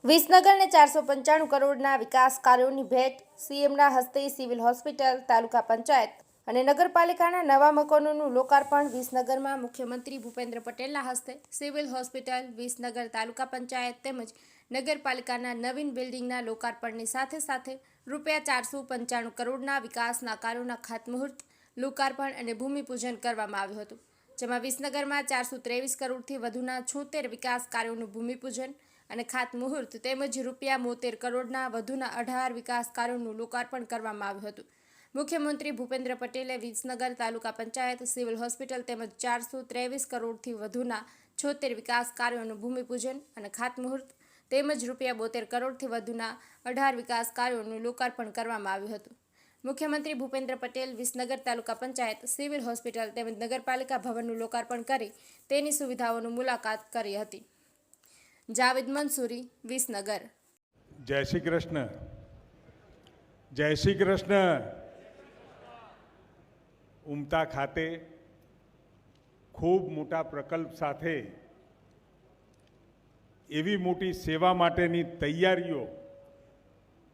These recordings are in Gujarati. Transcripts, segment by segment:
વિસનગરને 495 કરોડના વિકાસ કાર્યોની ભેટ સીએમના હસ્તે સિવિલ હોસ્પિટલ, તાલુકા પંચાયત અને નગરપાલિકાના નવા મકાનોનું લોકાર્પણ. વિસનગરમાં મુખ્યમંત્રી ભૂપેન્દ્ર પટેલના હસ્તે સિવિલ હોસ્પિટલ, વિસનગર તાલુકા પંચાયત તેમજ નગરપાલિકાના નવીન બિલ્ડિંગના લોકાર્પણની સાથે સાથે ₹495 કરોડના વિકાસના કાર્યોના ખાતમુહૂર્ત, લોકાર્પણ અને ભૂમિપૂજન કરવામાં આવ્યું હતું. જેમાં વિસનગરમાં 423 કરોડથી વધુના 76 વિકાસ કાર્યોનું ભૂમિપૂજન અને ખાતમુહૂર્ત તેમજ ₹73 કરોડના વધુના 18 વિકાસ કાર્યોનું લોકાર્પણ કરવામાં આવ્યું હતું. મુખ્યમંત્રી ભૂપેન્દ્ર પટેલે વિસનગર તાલુકા પંચાયત, સિવિલ હોસ્પિટલ તેમજ 423 કરોડથી વધુના 76 વિકાસ કાર્યોનું ભૂમિપૂજન અને ખાતમુહૂર્ત તેમજ ₹72 કરોડથી વધુના 18 વિકાસ કાર્યોનું લોકાર્પણ કરવામાં આવ્યું હતું. મુખ્યમંત્રી ભૂપેન્દ્ર પટેલ વિસનગર તાલુકા પંચાયત, સિવિલ હોસ્પિટલ તેમજ નગરપાલિકા ભવનનું લોકાર્પણ કરી તેની સુવિધાઓની મુલાકાત કરી હતી. જાવેદ મંસૂરી, વિસનગર. જય શ્રી કૃષ્ણ. જય શ્રી કૃષ્ણ. ઉમતા ખાતે ખૂબ મોટા પ્રકલ્પ સાથે એવી મોટી સેવા માટેની તૈયારીઓ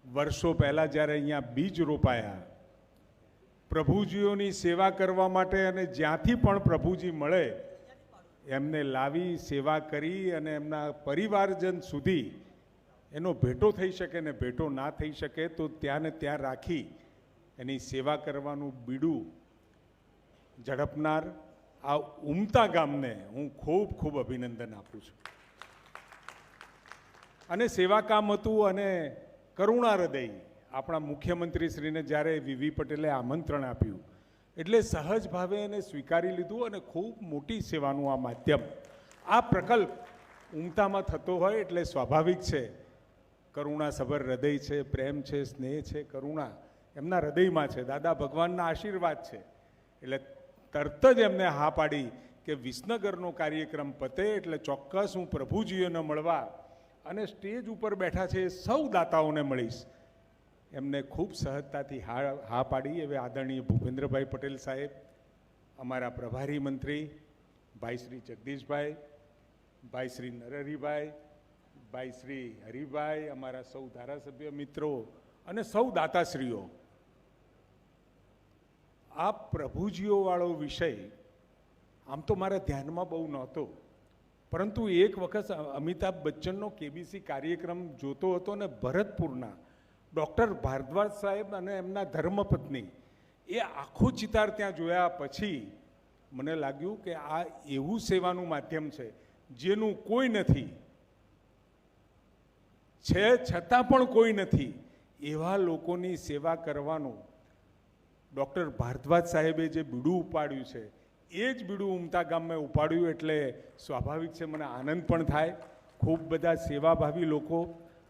વર્ષો પહેલાં જ્યારે અહીંયા બીજ રોપાયા, પ્રભુજીઓની સેવા કરવા માટે અને જ્યાંથી પણ પ્રભુજી મળે એમને લાવી સેવા કરી અને એમના પરિવારજન સુધી એનો ભેટો થઈ શકે ને ભેટો ના થઈ શકે તો ત્યાં ને ત્યાં રાખી એની સેવા કરવાનું બીડું ઝડપનાર આ ઉમતા ગામને હું ખૂબ ખૂબ અભિનંદન આપું છું. અને સેવા કામ હતું અને કરુણા હૃદય આપણા મુખ્યમંત્રીશ્રીને જ્યારે વીવી પટેલે આમંત્રણ આપ્યું એટલે સહજ ભાવે એને સ્વીકારી લીધું અને ખૂબ મોટી સેવાનું આ માધ્યમ, આ પ્રકલ્પ ઉમતામાં થતો હોય એટલે સ્વાભાવિક છે. કરુણાસભર હૃદય છે, પ્રેમ છે, સ્નેહ છે, કરુણા એમના હૃદયમાં છે, દાદા ભગવાનના આશીર્વાદ છે. એટલે તરત જ એમને હા પાડી કે વિસનગરનો કાર્યક્રમ પતે એટલે ચોક્કસ હું પ્રભુજીઓને મળવા અને સ્ટેજ ઉપર બેઠા છે એ સૌ દાતાઓને મળીશ. એમને ખૂબ સહજતાથી હા પાડી. હવે આદરણીય ભૂપેન્દ્રભાઈ પટેલ સાહેબ, અમારા પ્રભારી મંત્રી ભાઈ શ્રી જગદીશભાઈ, ભાઈ શ્રી નરહરિભાઈ, ભાઈ શ્રી હરિભાઈ, અમારા સૌ ધારાસભ્ય મિત્રો અને સૌ દાતાશ્રીઓ, આ પ્રભુજીઓવાળો વિષય આમ તો મારા ધ્યાનમાં બહુ નહોતો, પરંતુ એક વખત અમિતાભ બચ્ચનનો કેબીસી કાર્યક્રમ જોતો હતો ને ભરતપુરના ડૉક્ટર ભારદ્વાજ સાહેબ અને એમના ધર્મપત્ની એ આખું ચિતાર ત્યાં જોયા પછી મને લાગ્યું કે આ એવું સેવાનું માધ્યમ છે જેનું કોઈ નથી, છે છતાં પણ કોઈ નથી, એવા લોકોની સેવા કરવાનું ડૉક્ટર ભારદ્વાજ સાહેબે જે બીડું ઉપાડ્યું છે એ જ બીડું ઉમતા ગામમાં ઉપાડ્યું એટલે સ્વાભાવિક છે મને આનંદ પણ થાય. ખૂબ બધા સેવાભાવી લોકો,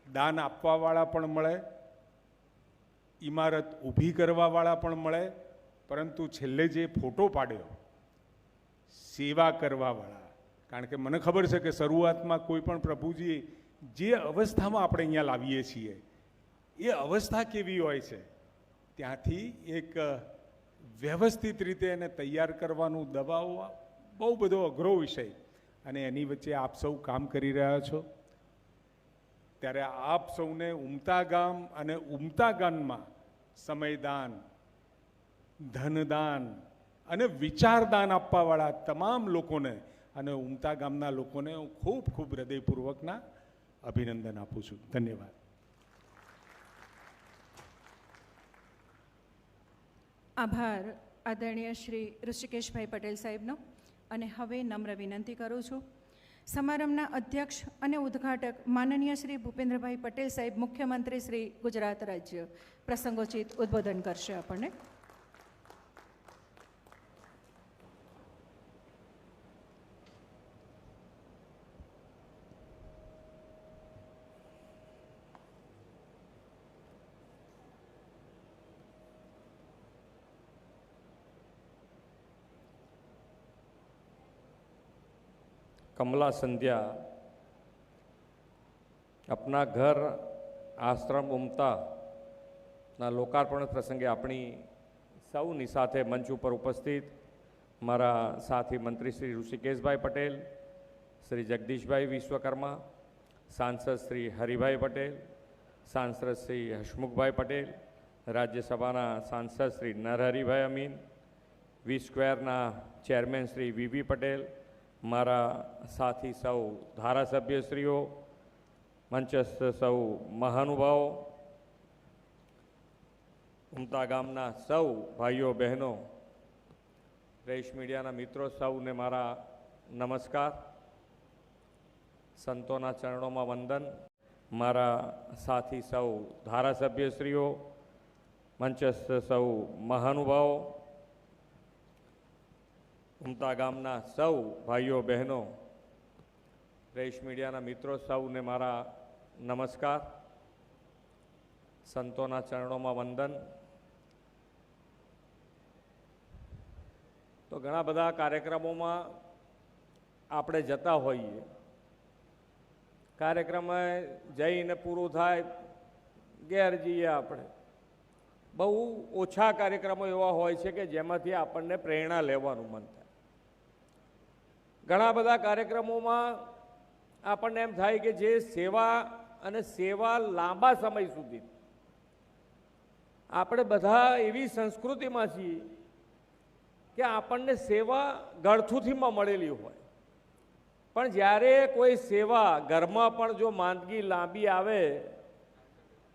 દાન આપવાવાળા પણ મળે, ઇમારત ઊભી કરવાવાળા પણ મળે, પરંતુ છેલ્લે જે ફોટો પાડ્યો સેવા કરવાવાળા, કારણ કે મને ખબર છે કે શરૂઆતમાં કોઈ પણ પ્રભુજી જે અવસ્થામાં આપણે અહીંયા લાવીએ છીએ એ અવસ્થા કેવી હોય છે, ત્યાંથી એક વ્યવસ્થિત રીતે એને તૈયાર કરવાનું, દવાઓ બહુ બધો અઘરો વિષય અને એની વચ્ચે આપ સૌ કામ કરી રહ્યા છો. ત્યારે આપ સૌને ઉમતા ગામ અને ઉમતા ગામમાં સમયદાન, ધનદાન અને વિચારદાન આપવાવાળા તમામ લોકોને અને ઉમતા ગામના લોકોને હું ખૂબ ખૂબ હૃદયપૂર્વકના અભિનંદન આપું છું. ધન્યવાદ. આભાર આદરણીય શ્રી ઋષિકેશભાઈ પટેલ સાહેબનો. અને હવે નમ્ર વિનંતી કરું છું સમારંભના અધ્યક્ષ અને ઉદ્ઘાટક માનનીય શ્રી ભૂપેન્દ્રભાઈ પટેલ સાહેબ, મુખ્યમંત્રી શ્રી ગુજરાત રાજ્ય, પ્રસંગોચિત ઉદ્બોધન કરશે આપણને. कमला संध्या अपना घर आश्रम उमता ना लोकार्पण प्रसंगे अपनी सौनी साथे मंच पर उपस्थित मारा साथी मंत्री श्री ऋषिकेशभाई पटेल, श्री जगदीशभाई विश्वकर्मा, સાંસદ શ્રી હરિભાઈ પટેલ, સાંસદ શ્રી હસમુખભાઈ પટેલ, રાજ્યસભાના સાંસદ શ્રી નરહરિભાઈ અમીન, વી સ્ક્વેરના ચેરમેન શ્રી વીવી પટેલ, મારા સાથી સૌ ધારાસભ્યશ્રીઓ, મંચસ્થ સૌ મહાનુભાવો, ઉમતા ગામના સૌ ભાઈઓ બહેનો, પ્રેસ મીડિયાના મિત્રો સૌને મારા નમસ્કાર, સંતોના ચરણોમાં વંદન, મારા સાથી સૌ ધારાસભ્યશ્રીઓ, મંચસ્થ સૌ મહાનુભાવો, ઉમતા ગામના સૌ ભાઈઓ બહેનો, પ્રેસ મીડિયાના મિત્રો સૌને મારા નમસ્કાર, સંતોના ચરણોમાં વંદન. તો ઘણા બધા કાર્યક્રમોમાં આપણે જતા હોઈએ, કાર્યક્રમ જઈને પૂરું થાય ઘેર જઈએ. આપણે બહુ ઓછા કાર્યક્રમો એવા હોય છે કે જેમાંથી આપણને પ્રેરણા લેવાનું મન થાય. ઘણા બધા કાર્યક્રમોમાં આપણને એમ થાય કે જે સેવા અને સેવા લાંબા સમય સુધી, આપણે બધા એવી સંસ્કૃતિમાં છીએ કે આપણને સેવા ગળથુથીમાં મળેલી હોય, પણ જ્યારે કોઈ સેવા ઘરમાં પણ જો માંદગી લાંબી આવે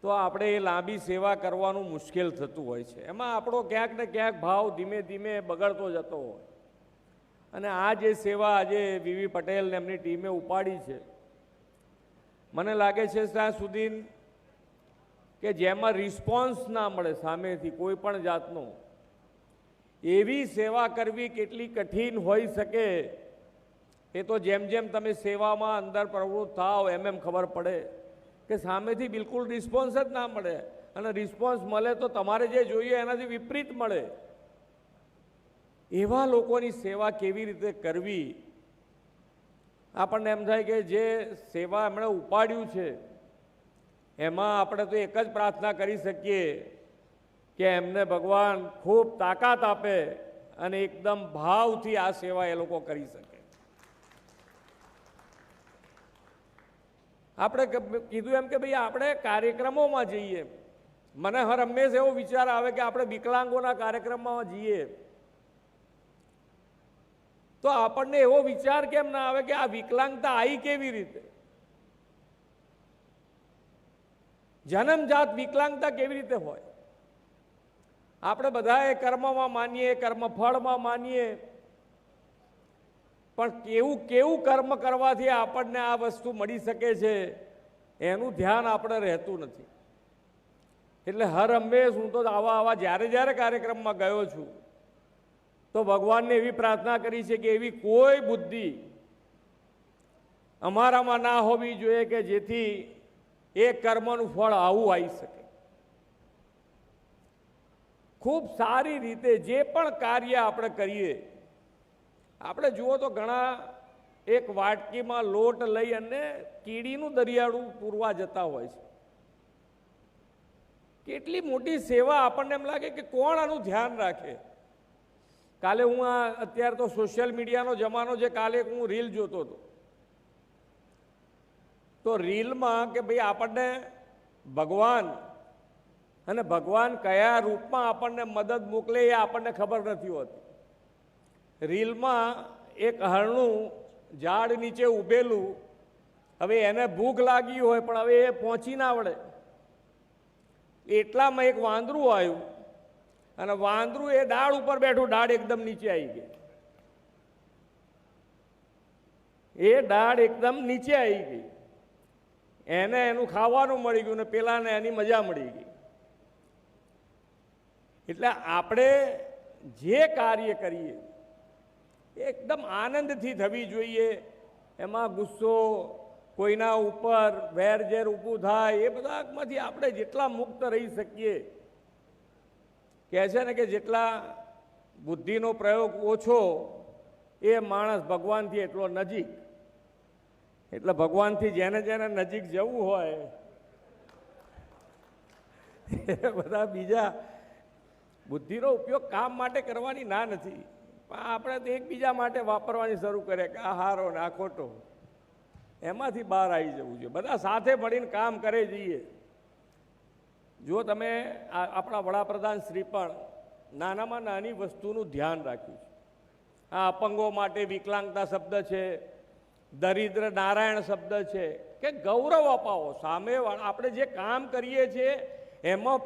તો આપણે એ લાંબી સેવા કરવાનું મુશ્કેલ થતું હોય છે. એમાં આપણો ક્યાંક ને ક્યાંક ભાવ ધીમે ધીમે બગડતો જતો હોય. અને આ જે સેવા આજે વીવી પટેલ ને એમની ટીમે ઉપાડી છે, મને લાગે છે ત્યાં સુધી કે જેમાં રિસ્પોન્સ ના મળે સામેથી કોઈ પણ જાતનો, એવી સેવા કરવી કેટલી કઠિન હોઈ શકે એ તો જેમ જેમ તમે સેવામાં અંદર પ્રવૃત્ત થાવ એમ ખબર પડે કે સામેથી બિલકુલ રિસ્પોન્સ જ ના મળે, અને રિસ્પોન્સ મળે તો તમારે જે જોઈએ એનાથી વિપરીત મળે. એવા લોકોની સેવા કેવી રીતે કરવી, આપણને એમ થાય કે જે સેવા એમણે ઉપાડ્યું છે એમાં આપણે તો એક જ પ્રાર્થના કરી શકીએ કે એમને ભગવાન ખૂબ તાકાત આપે અને એકદમ ભાવથી આ સેવા એ લોકો કરી શકે. આપણે કીધું એમ કે ભાઈ આપણે કાર્યક્રમોમાં જઈએ, મને હર હંમેશ એવો વિચાર આવે કે આપણે વિકલાંગોના કાર્યક્રમમાં જઈએ તો આપણને એવો વિચાર કેમ ના આવે કે આ વિકલાંગતા આવી કેવી રીતે, જન્મજાત વિકલાંગતા કેવી રીતે હોય. આપણે બધા એ કર્મમાં માનીએ, કર્મફળમાં માનીએ, પણ કેવું કેવું કર્મ કરવાથી આપણને આ વસ્તુ મળી શકે છે એનું ધ્યાન આપણે રહેતું નથી. એટલે હર હંમેશ હું તો આવા જ્યારે કાર્યક્રમમાં ગયો છું તો ભગવાનને એવી પ્રાર્થના કરી છે કે એવી કોઈ બુદ્ધિ અમારામાં ના હોવી જોઈએ કે જેથી એ કર્મનું ફળ આવું આવી શકે. ખૂબ સારી રીતે જે પણ કાર્ય આપણે કરીએ, આપણે જુઓ તો ઘણા એક વાટકીમાં લોટ લઈ અને કીડીનું દરિયાળું પૂરવા જતા હોય છે. કેટલી મોટી સેવા, આપણને એમ લાગે કે કોણ આનું ધ્યાન રાખે. કાલે હું અત્યારે તો સોશિયલ મીડિયાનો જમાનો છે, કાલે હું રીલ જોતો હતો તો રીલમાં કે ભાઈ આપણને ભગવાન અને ભગવાન કયા રૂપમાં આપણને મદદ મોકલે એ આપણને ખબર નથી હોતી. રીલમાં એક હરણું ઝાડ નીચે ઊભેલું, હવે એને ભૂખ લાગી હોય પણ હવે એ પહોંચી ના વળે, એટલામાં એક વાંદરું આવ્યું અને વાંદરું એ ડાળ ઉપર બેઠું, ડાળ એકદમ નીચે આવી ગઈ, એ ડાળ એકદમ નીચે આવી ગઈ, એને એનું ખાવાનું મળી ગયું ને પેલાને એની મજા મળી ગઈ. એટલે આપણે જે કાર્ય કરીએ એકદમ આનંદથી થવી જોઈએ. એમાં ગુસ્સો, કોઈના ઉપર વેરઝેર ઊભું થાય, એ બધામાંથી આપણે જેટલા મુક્ત રહી શકીએ. કહે છે ને કે જેટલા બુદ્ધિનો પ્રયોગ ઓછો એ માણસ ભગવાનથી એટલો નજીક. એટલે ભગવાનથી જેને જેને નજીક જવું હોય એ બધા બીજા બુદ્ધિનો ઉપયોગ કામ માટે કરવાની ના નથી, પણ આપણે તો એકબીજા માટે વાપરવાની શરૂ કરે કે આ હારો ને આ ખોટો. એમાંથી બહાર આવી જવું જોઈએ, બધા સાથે મળીને કામ કરે જઈએ. જો તમે આપણા વડાપ્રધાન શ્રી પણ નાનામાં નાની વસ્તુનું ધ્યાન રાખ્યું છે. આ અપંગો માટે વિકલાંગતા શબ્દ છે, દરિદ્ર નારાયણ શબ્દ છે, કે ગૌરવ અપાવો સામે આપણે જે કામ કરીએ છીએ એમાં